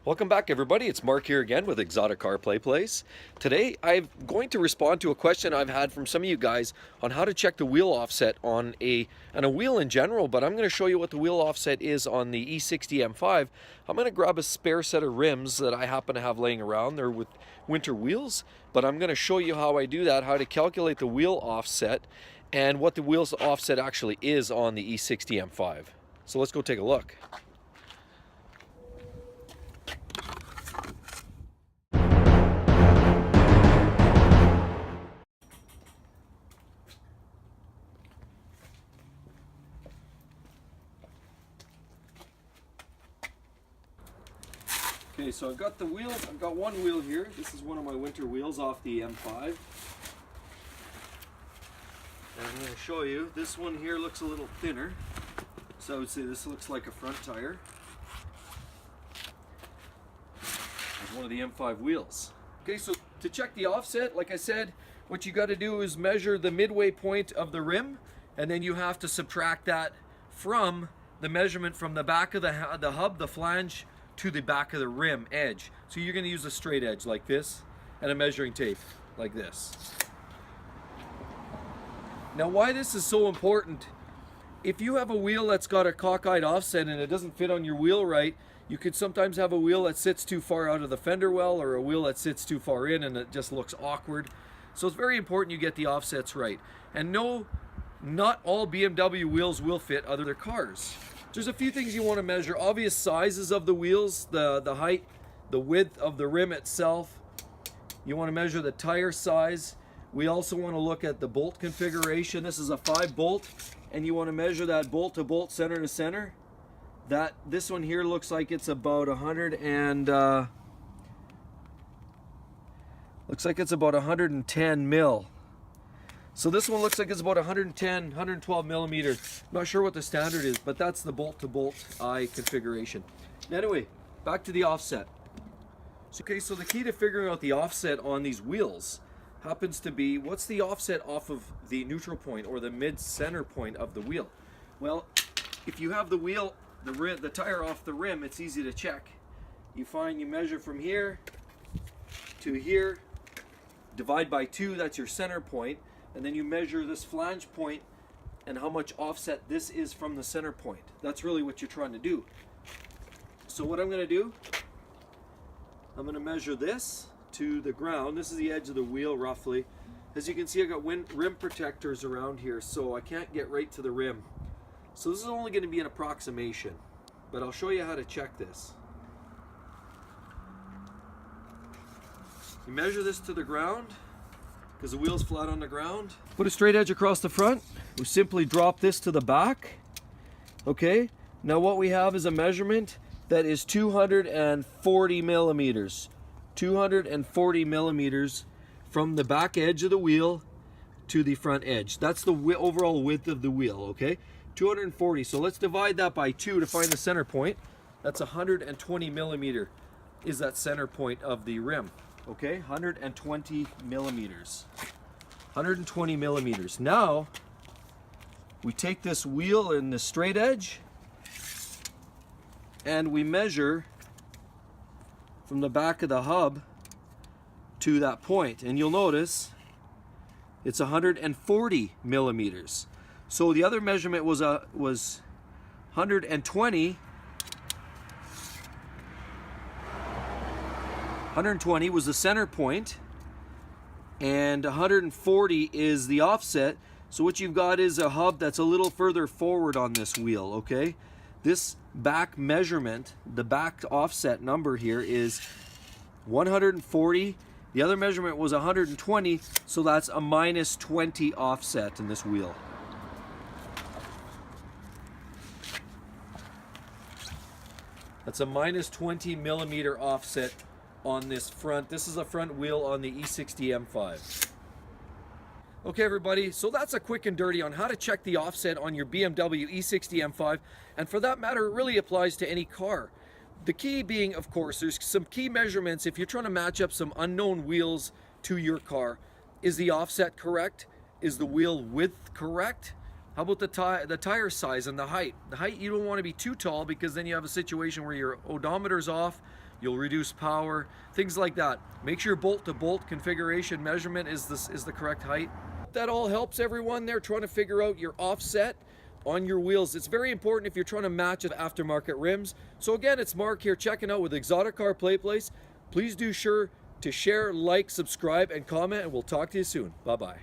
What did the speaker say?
Welcome back, everybody. It's Mark here again with ExoticCar PlayPlace. Today I'm going to respond to a question I've had from some of you guys on how to check the wheel offset on a wheel in general, but I'm going to show you what the wheel offset is on the E60 M5. I'm going to grab a spare set of rims that I happen to have laying around. They're with winter wheels, but I'm going to show you how I do that, how to calculate the wheel offset, and what the wheels offset actually is on the E60 M5. So let's go take a look. Okay, so I've got the wheel, I've got one wheel here. This is one of my winter wheels off the M5. And I'm going to show you, this one here looks a little thinner. So I would say this looks like a front tire. It's one of the M5 wheels. Okay, so to check the offset, like I said, what you got to do is measure the midway point of the rim, and then you have to subtract that from the measurement from the back of the hub, the flange, to the back of the rim edge. So you're going to use a straight edge like this and a measuring tape like this. Now, why this is so important, if you have a wheel that's got a cockeyed offset and it doesn't fit on your wheel right, you could sometimes have a wheel that sits too far out of the fender well, or a wheel that sits too far in and it just looks awkward. So it's very important you get the offsets right. And no, not all BMW wheels will fit other cars. There's a few things you want to measure. Obvious sizes of the wheels, the height, the width of the rim itself. You want to measure the tire size. We also want to look at the bolt configuration. This is a 5-bolt, and you want to measure that bolt to bolt, center to center. This one here looks like it's about 110 mil. So this one looks like it's about 110, 112 millimeter. Not sure what the standard is, but that's the bolt-to-bolt eye configuration. Anyway, back to the offset. Okay, so the key to figuring out the offset on these wheels happens to be, what's the offset off of the neutral point or the mid-center point of the wheel? Well, if you have the wheel, the tire off the rim, it's easy to check. You measure from here to here, divide by 2, that's your center point. And then you measure this flange point and how much offset this is from the center point. That's really what you're trying to do. So what I'm going to do, I'm going to measure this to the ground. This is the edge of the wheel roughly. As you can see, I got rim protectors around here, so I can't get right to the rim. So this is only going to be an approximation, but I'll show you how to check this. You measure this to the ground, because the wheel's flat on the ground. Put a straight edge across the front. We simply drop this to the back. Okay, now what we have is a measurement that is 240 millimeters. 240 millimeters from the back edge of the wheel to the front edge. That's the overall width of the wheel, okay? 240, so let's divide that by 2 to find the center point. That's 120 millimeter is that center point of the rim. Okay, 120 millimeters. 120 millimeters. Now, we take this wheel and the straight edge and we measure from the back of the hub to that point. And you'll notice it's 140 millimeters. So the other measurement was 120. 120 was the center point, and 140 is the offset. So what you've got is a hub that's a little further forward on this wheel, okay? This back measurement, the back offset number here is 140. The other measurement was 120, so that's a minus 20 offset in this wheel. That's a minus 20 millimeter offset on this front. This is a front wheel on the E60 M5. Okay, everybody, so that's a quick and dirty on how to check the offset on your BMW E60 M5, and for that matter, it really applies to any car. The key being, of course, there's some key measurements if you're trying to match up some unknown wheels to your car. Is the offset correct? Is the wheel width correct? How about the tire size and the height? The height, you don't want to be too tall because then you have a situation where your odometer's off, you'll reduce power, things like that. Make sure bolt-to-bolt configuration measurement is the correct height. That all helps everyone there trying to figure out your offset on your wheels. It's very important if you're trying to match with aftermarket rims. So again, it's Mark here checking out with ExoticCar PlayPlace. Please do sure to share, like, subscribe, and comment, and we'll talk to you soon. Bye-bye.